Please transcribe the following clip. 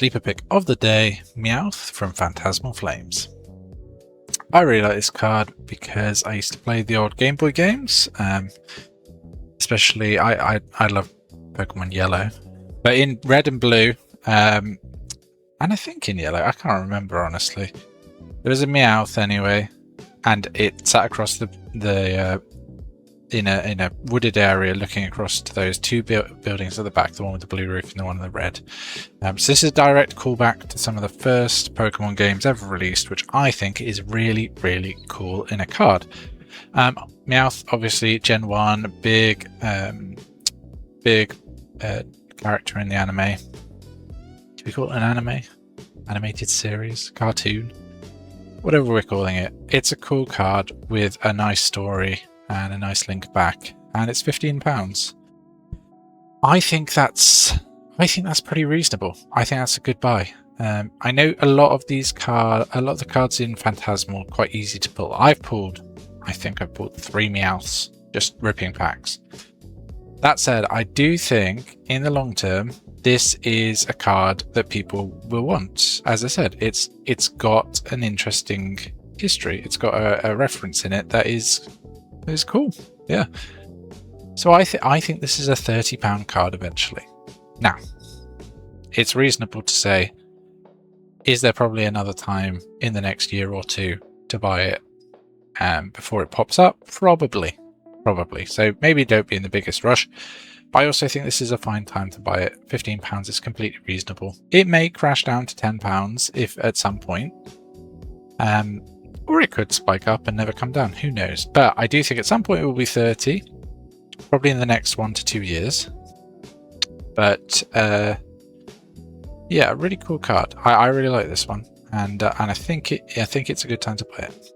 sleeper pick of the day, Meowth from Phantasmal Flames. I really like this card because I used to play the old Game Boy games. Especially, I love Pokemon Yellow, but in Red and Blue, and I think in Yellow, I can't remember honestly. There was a Meowth anyway, and it sat across the in a wooded area, looking across to those two buildings at the back, the one with the blue roof and the one with the red. So this is a direct callback to some of the first Pokemon games ever released, which I think is really, really cool in a card. Meowth, obviously Gen 1, big character in the anime. Do we call it an anime? Animated series? Cartoon? Whatever we're calling it. It's a cool card with a nice story and a nice link back, and it's £15. I think that's pretty reasonable. I think that's a good buy. I know a lot of the cards in Phantasmal are quite easy to pull. I think I've pulled 3 Meowths, just ripping packs. That said, I do think in the long term, this is a card that people will want. As I said, it's got an interesting history. It's got a reference in it that is cool. Yeah. So I think this is a £30 card eventually. Now, it's reasonable to say, is there probably another time in the next year or two to buy it before it pops up? Probably. So maybe don't be in the biggest rush. I also think this is a fine time to buy it. £15 is completely reasonable. It may crash down to £10 if at some point, or it could spike up and never come down. Who knows? But I do think at some point it will be 30, probably in the next 1 to 2 years. But yeah, really cool card. I really like this one, and I think it's a good time to buy it.